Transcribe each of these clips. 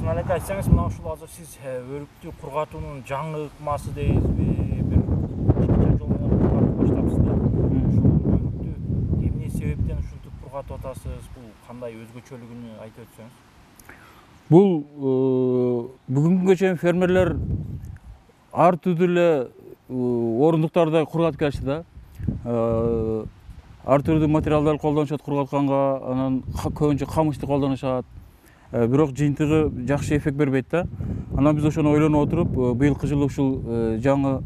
Шынын эле айтсаңыз, мына ушул азыр сиз өрүктү кургатуунун жаңы ыкмасы дейсизби, бир башкача жол менен кургатып баштапсыз да. Ушул өрүктү эмне себептен ушинтип кургатып атасыз? Бул кандай өзгөчөлүгүн айтып өтсөңүз? Бул бүгүнгүгө чейин фермерлер ар түрдүү эле орундуктарда кургатып келишти да. Ар түрдүү материалдар колдонушат кургатканга, анан көбүнчө камычты колдонушат. Бирок жыйынтыгы жакшы эффект бербейт да. Анан биз ошону ойлонуп отуруп, быйылкы жылы ушул жаңы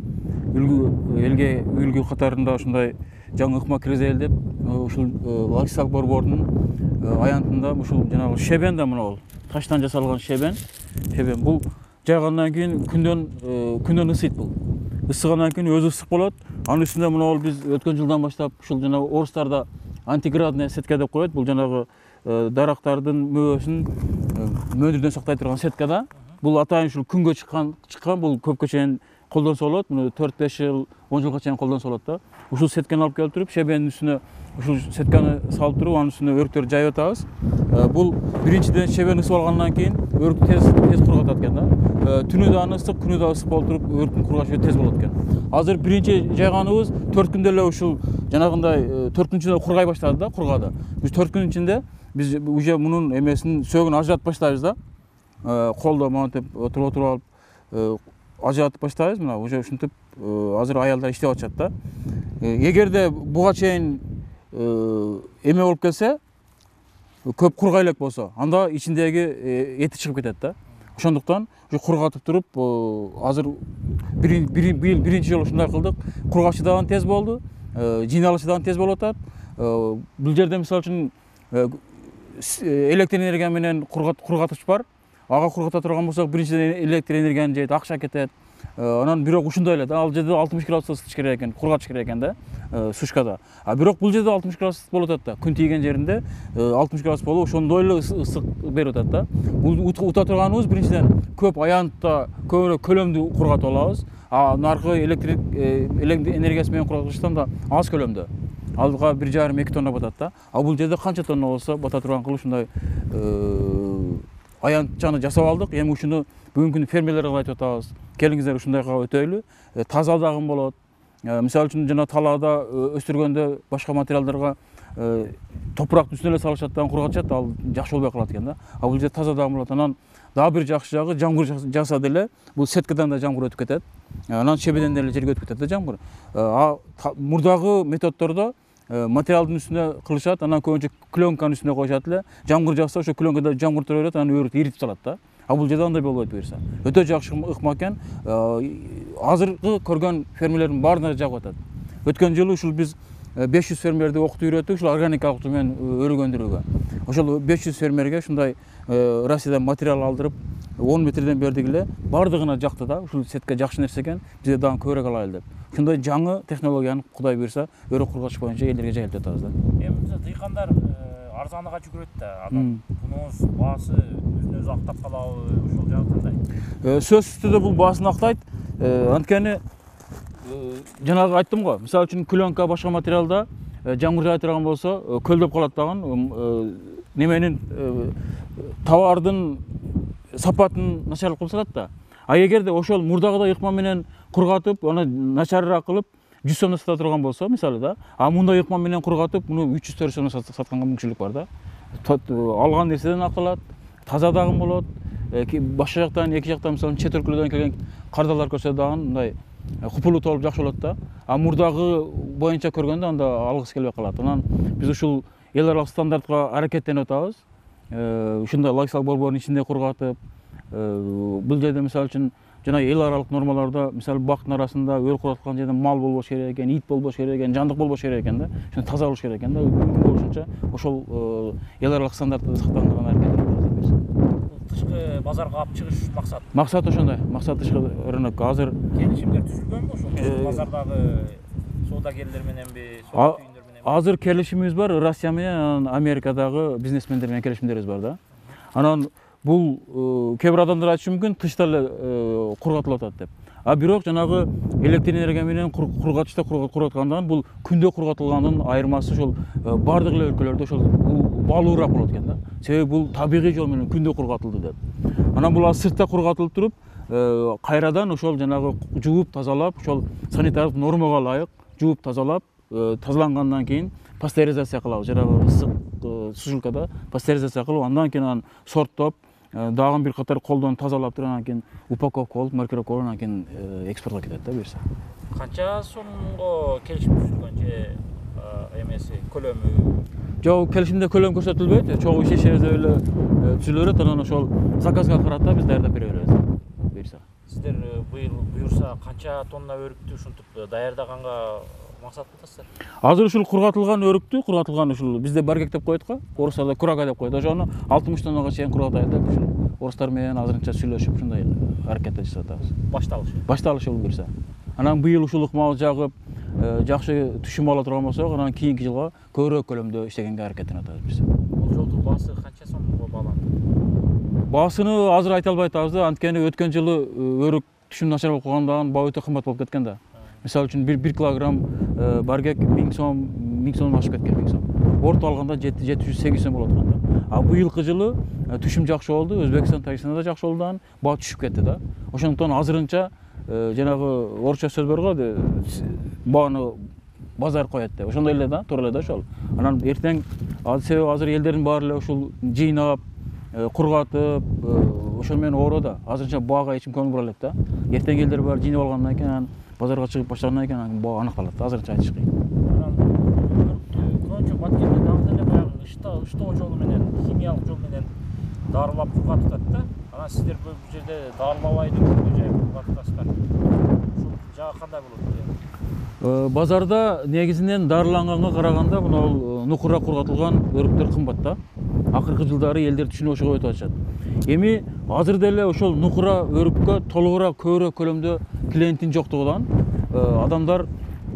элге үлгү катарында ушундай жаңы ыкма киргизели деп, ушул логистикалык борбордун аянтында ушул жанагы шебен да, мына бул таштан жасалган шебен. Бул жайгандан кийин күндөн ысыйт бул. Ысыгандан кийин өзү ысык болот. Анын үстүндө мына бул биз өткөн жылдан баштап ушул жана орустарда антиградная сетка деп коет. Бул жанагы дарактардын мөбөсүн мөндүрдөн сактай турган сетка да. Бул атайын ушул күнгө чыккан, бул көпкө чейин колдонсо болот. Муну 4-5 жыл, 10 жылга чейин колдонсо болот да. Ушул сетканы алып келип туруп, шебенин үстүнө ушул сетканы салып туруп, анын үстүнө өрүктөрдү жайып атабыз. Бул биринчиден шебен ысып алгандан кийин өрүктү тез кургатат экен да. Түнү да ысык, күнү да ысык болуп туруп, өрүктүн кургашы тез болот экен. Азыр биринчи жайганыбыз 4 күндө эле ушул жанагындай 4 күн ичинде кургай баштады да, кургады. Биз 4 күн ичинде биз уже мунун эмесин сөөгүн ажыратып баштайбыз да. Колдо монтип отуруп алып ажыратып баштайбыз. Мына уже ушинтип азыр аялдар иштеп атышат да. Эгерде буга чейин эме болуп келсе, көп кургай элек болсо, анда ичиндеги эти чыгып кетет да. Ошондуктан ушу кургатып туруп, азыр биринчи жолу ушундай кылдык. Кургашы дагы тез болду, жыйналышы дагы тез болуп атат. Бул жерде мисалы үчүн электр энергия менен кургатыч бар. Ага кургата турган болсок, биринчиден электр энергияны жейт, акча кетет. Анан бирок ушундай эле да, ал жерде 60 градуста ысытыш керек экен, кургатыш керек экен да, сушкада. Бирок бул жерде 60 градус болуп атат да. Күн тийген жеринде 60 градус болуп, ошондой эле ысык берип атат да. Бул ута турганыбыз биринчиден көп аянтта көбүрөөк көлөмдүү кургатып алабыз. Наркы электр энергиясы менен кургатыштан да аз көлөмдө. Алга 1,5-2 тонна батат да. Бул жерде канча тонна болсо бата турган кылып ушундай аянтчаны жасап алдык. Эми ушуну бүгүнкү күнү фермерлерге айтып атабыз. Келиңиздер ушундайга өтөйлү. Таза дагым болот. Мисалы үчүн жана талаада өстүргөндө башка материалдарга топурактын үстүнө эле салышат да, кургатышат, ал жакшы болбой калат экен да. Бул жерде таза дагым болот. Анан дагы бир жакшы жагы, жамгыр жаса деле бул сеткадан да жамгыр өтүп кетет. Анан шебеден деле жерге өтүп кетет да жамгыр. Мурдагы методдордо материалдын үстүнө кылышат, анан көбүнчө клёнканын үстүнө коюшат эле. Жамгыр жакса, ошо клёнкада жамгыр тура берет, анан өрүктү иритип салат да. Бул жерде андай болбойт буюрса. Өтө жакшы ыкма экен. Азыркы көргөн фермерлердин баарына жагып атат. Өткөн жылы ушул биз 500 фермерди окутуп үйрөттүк, ушул органикалык жол менен өргөндүрүүгө. Ошол 500 фермерге ушундай Россиядан материал алдырып, 10 метрден бердик эле, бардыгына жакты да. Ушул сетка жакшы нерсе экен, бизде дагы көбүрөөк алайлы деп. Ушундай жаңы технологияны Кудай буйрса, өрөк кургатыш боюнча элдерге жайылтып атабыз да. Эми бизде дыйкандар арзаныга жүгүрөт да. Анан бунуңуз баасы өзүн-өзү актап калабы, ошол жагы кандай? Сөзсүз түрдө бул баасын актайт. Анткени жанагы айттым го, мисалы үчүн клёнка башка материалда жамгыр жая турган болсо, көлдөп калат дагы, неменин товардын сапатын начарлап кылып салат да. Эгерде ошол мурдагыдай ыкма менен кургатып, аны начарыраак кылып 100 сомдон сата турган болсо, мисалы да, мындай ыкма менен кургатып, муну 300-400 сомдон сатканга мүмкүнчүлүк бар да. Алган нерседен акталат, таза дагым болот. Башка жактан, эки жактан мисалы чет өлкөлөрдөн келген кардалар көрсө дагы мындай купулу толуп жакшы болот да. Мурдагы боюнча көргөндө анда алгысы келбей калат. Анан биз ушул эл аралык стандартка аракеттенип атабыз. Ушундай логистикалык борбордун ичинде кургатып, бул жерде мисалы үчүн жана эл аралык нормаларда мисалы бактын арасында өл кураткан жерде мал болбош керек экен, ит болбош керек экен, жандык болбош керек экен да. Ошону таза болуш керек экен да. Мүмкүн болушунча ошол эл аралык стандартты сактаганга аракет кылабыз биз. Тышкы базарга алып чыгыш максат. Максат ошондой. Максат тышкы рынок. Азыр келишимдер түзүлгөнбү ошол базардагы соодагерлер мененби, сот түйүндөр менен? Азыр келишимибиз бар, Россия менен, Америкадагы бизнесмендер менен келишимдерибиз бар да. Анан бул кээ бир адамдар айтышы мүмкүн, тышта эле кургатылып атат деп. Бирок жанагы электр энергия менен кургатышта кургаткандан бул күндө кургатылгандын айырмасы ошол бардык эле өлкөлөрдө ошол баалуураак болот экен да. Себеби бул табигый жол менен күндө кургатылды деп. Анан булар сыртта кургатылып туруп, кайрадан ошол жанагы жууп тазалап, ошол санитардык нормага ылайык жууп тазалап, тазалангандан кийин пастеризация кылабыз. Жанагы ысык сушилкада пастеризация кылып, андан кийин аны сорттоп, дагы бир катар колдон тазалап туруп, андан кийин упаковка болуп, маркировка болуп, андан кийин экспортко кетет да буюрса. Канча сомго келишим түзүлгөн же эмеси көлөмү? Жок, келишимде көлөм көрсөтүлбөйт. Чогуу шешебизде эле түзүлө берет, анан ошол заказга карата биз даярдап бере беребиз. Буюрса. Сиздер быйыл буюрса канча тонна өрүктү ушинтип даярдаганга максат кыласыздар? Азыр ушул кургатылган өрүктү, кургатылган ушул бизде баргек деп коет го, орустарда курага деп коет. Ошону 60 тоннага чейин кургатайын деп ушул орустар менен азырынча сүйлөшүп ушундай аракетте жасап атабыз. Башталышы бул буюрса. Анан быйыл ушул ыкмал жагып, жакшы түшүм ала турган болсок, анан кийинки жылга көбүрөөк көлөмдө иштегенге аракеттенип атабыз биз. Бул жолдун баасы канча сомго бааланды? Баасыны азыр айта албай атабыз да, анткени өткөн жылы өрүк түшүм начар болуп калгандан баа өтө кымбат болуп кеткен да. Мисалы үчүн 1 килограмм баргек 1000 сом ашып кеткен, 1000 сом. Орто алганда 700-800 сом болуп аткан да. А быйылкы жылы түшүм жакшы болду, Өзбекстан, Тажикстанда да жакшы болду, баа түшүп кетти да. Ошондуктан азырынча жанагы орусча сөз бар го, бааны базар коет деп. Ошондой эле да, туура эле да ошол. Анан эртең себеби азыр элдердин баары эле ушул жыйнап, кургатып, ошол менен оору да. Азырынча баага эч ким көңүл бура элек да. Эртең элдер баары жыйнап алгандан кийин анан базарга чыгып баштагандан кийин анан баа аныкталат да. Азырынча айтыш кыйын. Анан өрүктү көбүнчө Баткенде дагы деле баягы ыштоо жолу менен, химиялык жол менен дарылап кургатып атат да. Анан сиздер бул жерде дарылабай дөңгөлгө жайып кургатып атасыздар. Ушул жагы кандай болот? Базарда негизинен дарыланганга караганда мына нукура кургатылган өрүктөр кымбат да. Акыркы жылдары элдер түшүнүп ошого өтүп атышат. Эми азыр деле ошол нукура өрүккө толугураак көбүрөөк көлөмдө клиенттин жоктугунан адамдар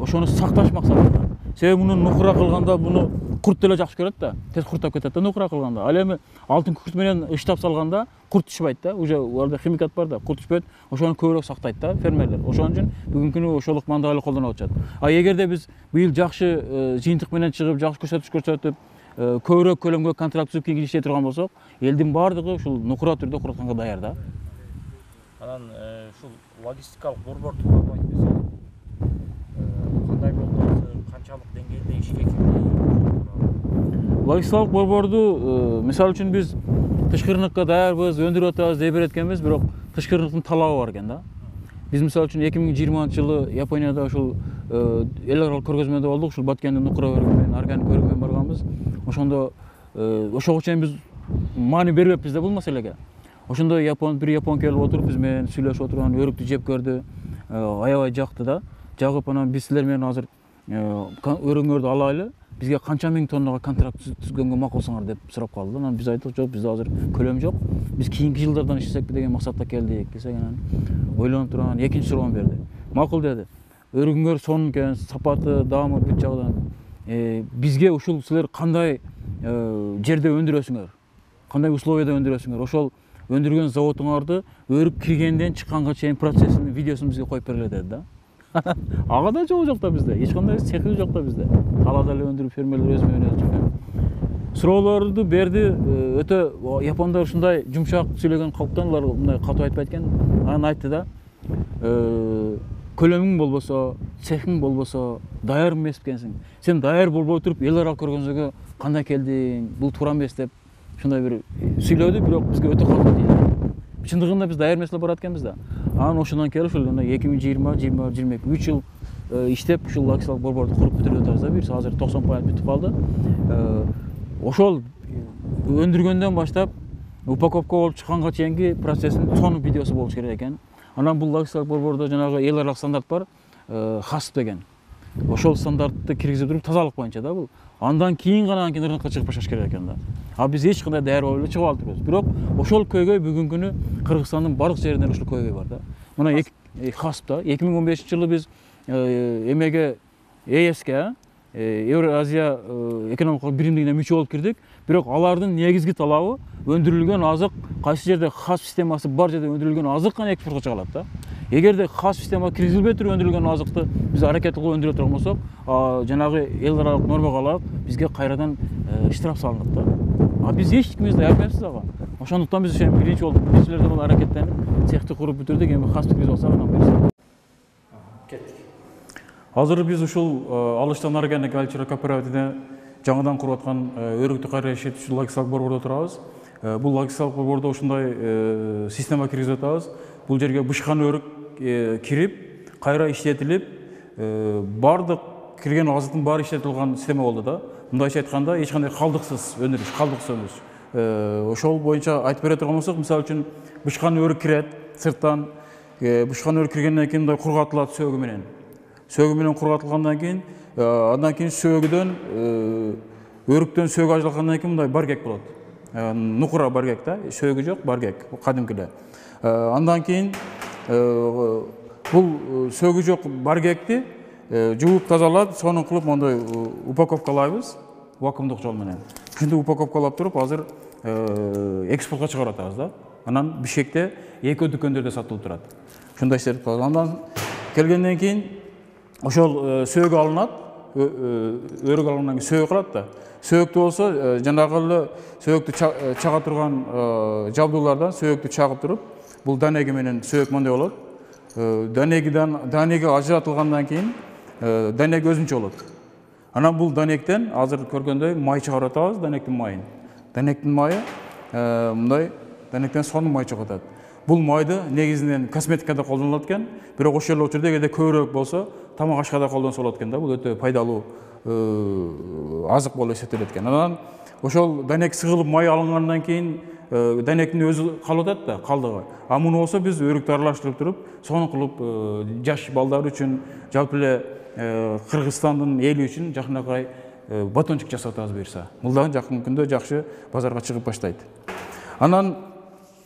ошону сакташ максатында. Себеби муну нукура кылганда муну курт деле жакшы көрөт да. Тез курттап кетет да нукура кылганда. Ал эми алтын күкүрт менен ыштап салганда курт түшпөйт да. Уже аларда химикат бар да, курт түшпөйт. Ошону көбүрөөк сактайт да фермерлер. Ошон үчүн бүгүнкү күнү ошол ыкманды эле колдонуп атышат. А эгерде биз быйыл жакшы жыйынтык менен чыгып, жакшы көрсөтүш көрсөтүп, көбүрөөк көлөмгө контракт түзүп кийин иштей турган болсок, элдин баардыгы ушул нукура түрдө кургатканга даяр да. Анан ушул логистикалык борборду кантип айтпаса, кандай болду азыр, канчалык деңгээлде ишке кирди? Логистикалык борборду мисалы үчүн биз тышкырыныкка даярбыз, өндүрүп атабыз дей берет экенбиз, бирок тышкырыныктын талабы бар экен да. Биз мисалы үчүн 2020-жылы Японияда ушул эл аралык көргөзмөдө болдук, ушул Баткендин нукура өрүгү менен органик өрүгү менен барганбыз. Ошондо ошого чейин биз маани бербеппиз да бул маселеге. Ошондо бир япон келип отуруп биз менен сүйлөшүп отуруп, анан өрүктү жеп көрдү, аябай жакты да. Жагып анан биз силер менен азыр өрүгүңөрдү алайлы, бизге канча миң тоннага контракт түзгөнгө макулсуңар деп сурап калды. Анан биз айттык, жок, бизде азыр көлөм жок. Биз кийинки жылдардан иштесекпи деген максатта келдик десек, анан ойлонуп туруп анан экинчи суроон берди. Макул деди. Өрүгүңөр сонун экен, сапаты, даамы бүт жагынан. Бизге ушул силер кандай жерде өндүрөсүңөр? Кандай условияда өндүрөсүңөр? Ошол өндүргөн заводуңарды өрүк киргенден чыкканга чейин процессин видеосун бизге коюп бергиле деди да. Ага да жол жок да бизде. Эч кандай цехи жок да бизде. Талаада эле өндүрүп фермерлер өзү менен жүргөн. Суроолорду берди. Өтө япондар ушундай жумшак сүйлөгөн калктан, алар мындай катуу айтпайт экен. Анан айтты да, көлөмүң болбосо, цехиң болбосо, даяр эмес экенсиң. Сен даяр болбой туруп эл аралык көргөзмөгө кандай келдиң? Бул туура эмес деп ушундай бир сүйлөдү, бирок бизге өтө катуу тийди. Чындыгында биз даяр эмес эле барат экенбиз да. Анан ошондон келип ушул 2020-2022 3 жыл иштеп ушул логистикалык борборду куруп бүтүрүп атабыз да. Бир азыр 90% бүтүп калды. Ошол өндүргөндөн баштап упаковка болуп чыкканга чейинки процесстин сонун видеосу болуш керек экен. Анан бул логистикалык борбордо жанагы эл аралык стандарт бар, HACCP деген. Ошол стандартты киргизип туруп тазалык боюнча да бул. Андан кийин гана рынокко чыгып башташ керек экен да. А биз эч кандай даяр болуп эле чыгып алып турбуз. Бирок ошол көйгөй бүгүнкү күнү Кыргызстандын бардык жеринде ушул көйгөй бар да. Мына HACCP да 2015-жылы биз эмеге ЕСке, Евразия экономикалык биримдигине мүчө болуп кирдик. Бирок алардын негизги талабы өндүрүлгөн азык кайсы жерде HACCP системасы бар жерде өндүрүлгөн азык гана экспортко чыгалат да. Эгерде HACCP система киргизилбей туруп өндүрүлгөн азыкты биз аракет кылып өндүрө турган болсок, жанагы эл аралык нормага ылайык бизге кайрадан штраф салынат да. А биз эч кимибиз даяр эмеспиз ага. Ошондуктан биз биринчи болуп биринчилерден болуп аракеттенип цехти куруп бүтүрдүк. Эми кас пикир болсо анан берсек. Кеттик. Азыр биз ушул Алыштан органик агрикультура кооперативине жаңыдан куруп аткан өрүктү кайра иштетүүчү логистикалык борбордо турабыз. Бул логистикалык борбордо ушундай система киргизип атабыз. Бул жерге бышкан өрүк кирип, кайра иштетилип, бардык кирген азыктын баары иштетилген система болду да. Мындайча айтканда, эч кандай калдыксыз өндүрүш, калдыксыз өндүрүш. Ошол боюнча айтып бере турган болсок, мисалы үчүн бышкан өрүк кирет сырттан, бышкан өрүк киргенден кийин мындай кургатылат сөөгү менен. Сөөгү менен кургатылгандан кийин, андан кийин сөөгүдөн өрүктөн сөөгү ажыраткандан кийин мындай баргек болот. Нукура баргек да, сөөгү жок, баргек, кадимки эле. Андан кийин бул сөөгү жок баргекти жууп тазалап, сонун кылып мондай упаковкалайбыз, вакуумдук жол менен. Ушинтип упаковкалап туруп, азыр экспортко чыгарып атабыз да. Анан Бишкекте эки дүкөндөрдө сатылып турат. Ушундай иштеп калат. Андан келгенден кийин ошол сөөгү алынат, өрүк алгандан кийин сөөгү калат да. Сөөгүктү болсо, жанагы эле сөөгүктү чага турган жабдуулардан сөөгүктү чагып туруп, бул данеги менен сөөгүк мындай болот. Данеги ажыратылгандан кийин данег өзүнчө болот. Анан бул данектен азыр көргөндөй май чыгарып атабыз, данектин майын. Данектин майы мындай данектен сонун май чыгып атат. Бул майды негизинен косметикада колдонулат экен, бирок ошол эле учурда эгерде көбүрөөк болсо, тамак ашкада колдонсо болот экен да. Бул өтө пайдалуу азык болуп эсептелет экен. Анан ошол данек сыгылып май алынгандан кийин данектин өзү калып атат да, калдыгы. А муну болсо биз өрүктү аралаштырып туруп, сонун кылып жаш балдар үчүн, жалпы эле Кыргызстандын эли үчүн жакынакай батончик жасап атабыз буюрса. Бул дагы жакын күндө жакшы базарга чыгып баштайт. Анан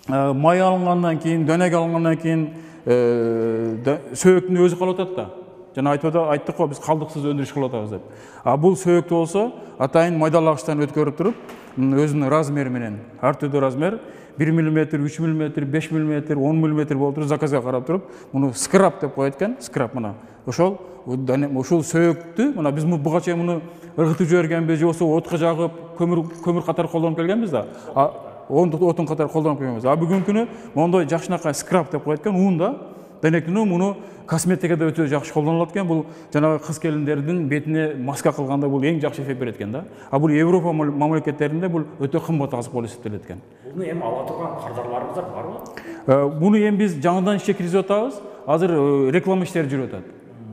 май алынгандан кийин, данек алынгандан кийин сөөгүктүн өзү калып атат да. Жана айттык го, биз калдыксыз өндүрүш кылып атабыз деп. А бул сөөгүктү болсо, атайын майдалагычтан өткөрүп туруп, өзүнүн размери менен, ар түрдүү размер, 1 мм, 3 мм, 5 мм, 10 мм болуп туруп, заказга карап туруп, муну скраб деп коет экен, скраб мына. Ошол сөөгүктү, мына биз буга чейин муну ыргытып жибергенбиз, же болбосо отко жагып, көмүр катары колдонуп келгенбиз да. Отун катары колдонуп келгенбиз. А бүгүнкү күнү мондой жакшынакай скраб деп коет экен, ун да. Данектин муну косметикада өтө жакшы колдонулат экен. Бул жанагы кыз келиндердин бетине маска кылганда бул эң жакшы эффект берет экен да. А бул Европа мамлекеттеринде бул өтө кымбат азык болуп эсептелет экен. Буну эми ала турган кардарларыбыз барбы? Буну эми биз жаңыдан ишке киргизип атабыз. Азыр реклама иштери жүрүп атат.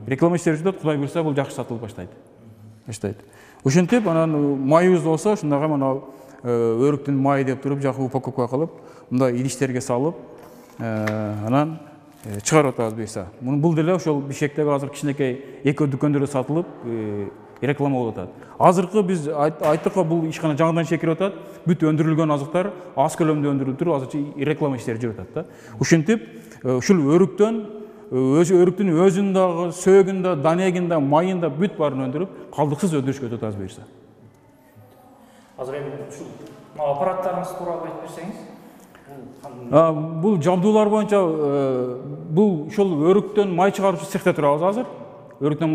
Реклама иштери жүрүп атат, Кудай буйрса бул жакшы сатылып баштайт. Ушинтип анан майыбыз болсо, ушундагы мына өрүктүн майы деп туруп, жакшы упаковка кылып, мындай идиштерге салып, анан чыгарып атабыз буюрса. Бул деле ошол Бишкектеги азыр кичинекей эки дүкөндөрдө сатылып, реклама болуп атат. Азыркы биз айттык го, бул ишкана жаңыдан ишке кирип атат. Бүт өндүрүлгөн азыктар аз көлөмдө өндүрүлүп туруп, азырча реклама иштери жүрүп атат да. Ушинтип, ушул өрүктүн өзүн дагы, сөөгүн да, данегин да, майын да бүт баарын өндүрүп, калдыксыз өндүрүшкө өтүп атабыз буюрса. Азыр эми ушул аппараттарыңыз тууралуу айтып берсеңиз? Бул жабдуулар боюнча бул ошол өрүктөн май чыгаруучу цехте турабыз азыр. Өрүктөн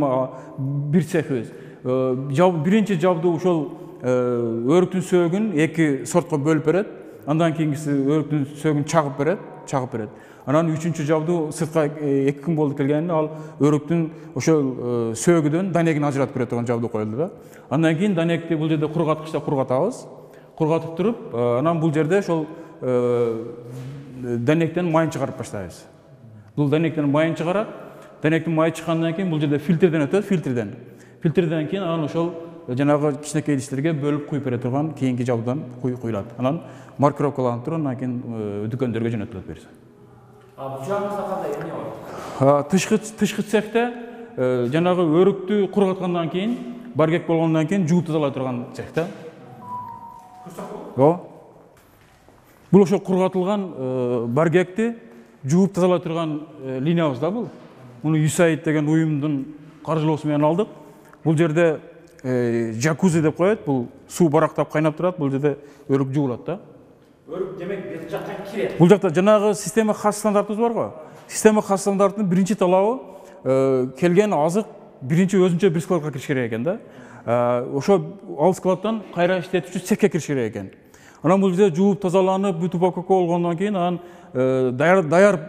бир цехибиз. Биринчи жабдуу ошол өрүктүн сөөгүн эки сортко бөлүп берет. Андан кийинкиси өрүктүн сөөгүн чагып берет. Анан үчүнчү жабдуу сыртка 2 күн болду келгенде, ал өрүктүн ошол сөөгүдөн данегин ажыратып бере турган жабдуу коюлду да. Андан кийин данекти бул жерде кургаткычта кургатабыз. Кургатып туруп, анан бул жерде ошол данектен майын чыгарып баштайбыз. Бул данектен майын чыгарат. Данектин майы чыккандан кийин бул жерде фильтрден өтөт, фильтрден кийин анан ошол жанагы кичинекей идиштерге бөлүп куюп бере турган кийинки жабдуудан куюлат. Анан маркировкаланып туруп, андан кийин дүкөндөргө жөнөтүлөт берсе. Бул жагыңызда кандай эмне бар? Тышкы цехте жанагы өрүктү кургаткандан кийин, баргек болгондон кийин жууп тазалай турган цехте. Бул ошо кургатылган баргекти жууп тазалай турган линиябыз да бул. Муну USAID деген уюмдун каржылоосу менен алдык. Бул жерде жакузи деп коет, бул суу барактап кайнап турат, бул жерде өрүк жуулат да. Өрүк демек бул жактан кирет. Бул жакта жанагы система хас стандартыбыз бар го. Система хас стандарттын биринчи талабы келген азык биринчи өзүнчө бир складка кириш керек экен да. Ошо ал складтан кайра иштетүүчү цехке кириш керек экен. Анан бул жерде жууп тазаланып, бүт упаковка болгондон кийин анан даяр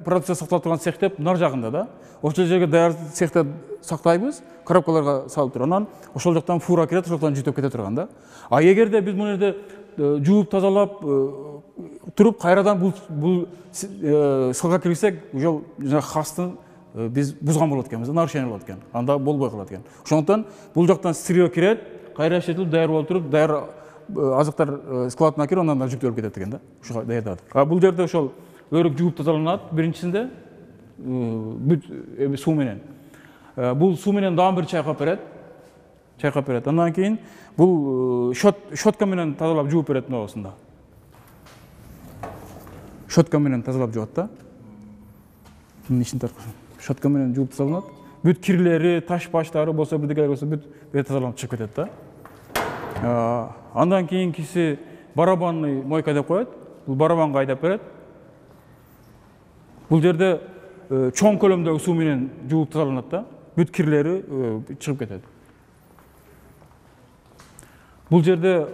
продукция сакталып турган цех деп нар жагында да. Ошол жерге даяр цехте сактайбыз, коробкаларга салып туруп, анан ошол жактан фура кирет, ошол жактан жүтөп кете турган да. А эгерде биз бул жерде жууп тазалап туруп кайрадан бул сылга киргизсек, ошол хастын биз бузган болот экенбиз, нарушение болот экен. Анда болбой калат экен. Ошондуктан бул жактан сырье кирет, кайра иштетилип даяр болуп туруп, даяр азыктар складына кирип, андан жүктөлүп кетет экен да. Ошо даярдат. А бул жерде ошол өрүк жууп тазаланат биринчисинде бүт суу менен. Бул суу менен дагы бир чайкап берет. Андан кийин бул щетка менен тазалап жууп берет мынабысында. Щетка менен тазалап жуат да. Ишин таркы. Щетка менен жууп тазаланат. Бүт кирлери, таш баштары болсо, бирдекелер болсо бүт тазаланып чыгып кетет да. Андан кийинкиси барабанный мойка деп коет. Бул барабанга айдап берет. Бул жерде чоң көлөмдөгү суу менен жууп тазаланат да. Бүт кирлери чыгып кетет. Бул жерде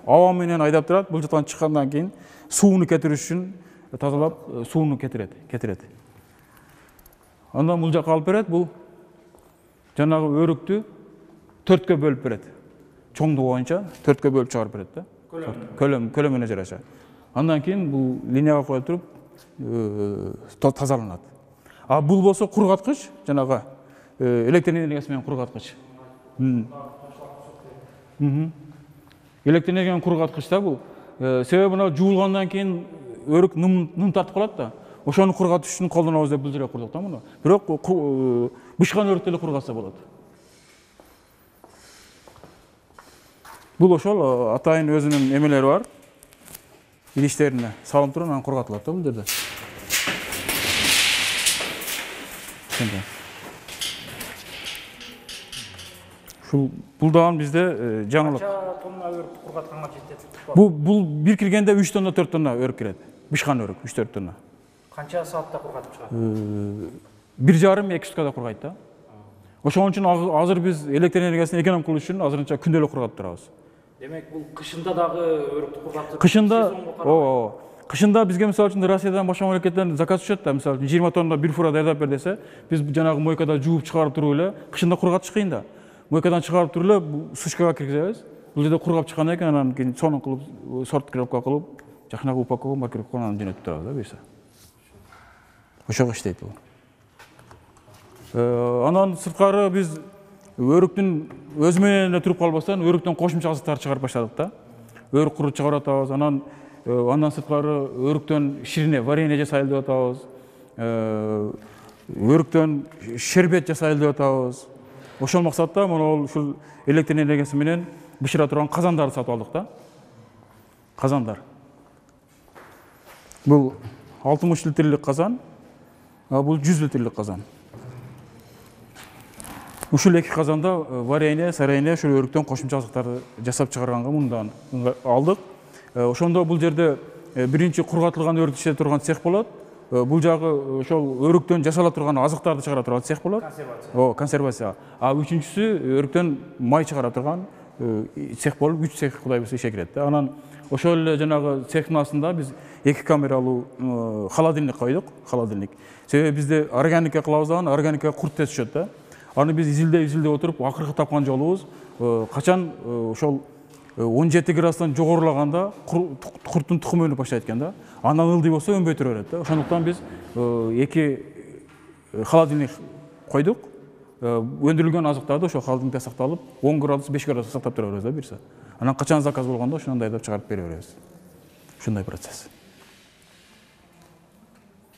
аба менен айдап турат. Бул жактан чыккандан кийин сууну кетириш үчүн тазалап сууну кетирет. Андан бул жакка алып берет. Бул жанагы өрүктү 4кө бөлүп берет. Чоңдугу боюнча 4кө бөлүп чыгарып берет да. Көлөмүнө жараша. Андан кийин бул линияга коюп туруп тазаланат. А бул болсо кургаткыч, жанагы электр энергиясы менен кургаткыч. Электр энергия менен кургаткыч да бул. Себеби мына жуулгандан кийин өрүк ным тартып калат да. Ошону кургатыш үчүн колдонобуз деп бул жерге курдук да муну. Бирок бышкан өрүктү эле кургатса болот. Бул ошол атайын өзүнүн эмелери бар. Идиштерине салынып туруп, анан кургатылат да бул жерде. Бул дагы бизде жаңылык. Канча тонна өрүк кургатканга жетет? Бул бир киргенде 3 тонна 4 тонна өрүк кирет. Бышкан өрүк 3-4 тонна. Канча саатта кургатып чыгат? 1,5-2 суткада кургайт да. Ошон үчүн азыр биз электр энергиясын эконом кылыш үчүн азырынча күндө эле кургатып турабыз. Демек бул кышында дагы өрүктү кургатып Кышында бизге мисалы үчүн Россиядан башка мамлекеттерден заказ түшөт да, мисалы 20 тонна бир фура даярдап бер десе, биз жанагы мойкада жууп чыгарып туруп эле, кышында кургатыш кыйын да. Мойкадан чыгарып туруп эле сушкага киргизебиз. Бул жерде кургап чыккандан кийин анан кийин сонун кылып, сортировка кылып, жакшынакы упаковка маркировка анан жөнөтүп турабыз да буюрса. Ошого иштейт бул. Анан сырткары биз өрүктүн өзү менен эле туруп калбастан өрүктөн кошумча азыктарды чыгарып баштадык да. Өрүк куру чыгарып атабыз, андан сырткары өрүктөн ширине, варенье жасайлы деп атабыз. Өрүктөн шербет жасайлы деп атабыз. Ошол максатта мына ушул электр энергиясы менен бышыра турган казандарды сатып алдык да. Казандар. Бул 60 литрлик казан, а бул 100 литрлик казан. Ушул эки казанда варенье, сарайне, ушул өрүктөн кошумча азыктарды жасап чыгарганга мындан алдык. Ошондо бул жерде биринчи кургатылган өрүк иштете турган цех болот. Бул жагы ошол өрүктөн жасала турган азыктарды чыгара турган цех болот. Консервация. А үчүнчүсү өрүктөн май чыгара турган цех болуп, 3 цех кудай буйрса ишке кирет да. Анан ошол эле жанагы цехтин астында биз 2 камералуу холодильник койдук, холодильник. Себеби бизде органика кылабыз дагы, органика курт тез түшөт да. Аны биз изилдеп отуруп, акыркы тапкан жолубуз качан ошол 17 градустан жогорулаганда курттун тукуму өнүп баштайт экен да. Андан ылдый болсо өнбөй тура берет да. Ошондуктан биз 2 холодильник койдук. Өндүрүлгөн азыктарды ошол холодильникте сакталып, 10 градус, 5 градус сактап тура беребиз да буюрса. Анан качан заказ болгондо ошондой айдап чыгарып бере беребиз. Ушундай процесс.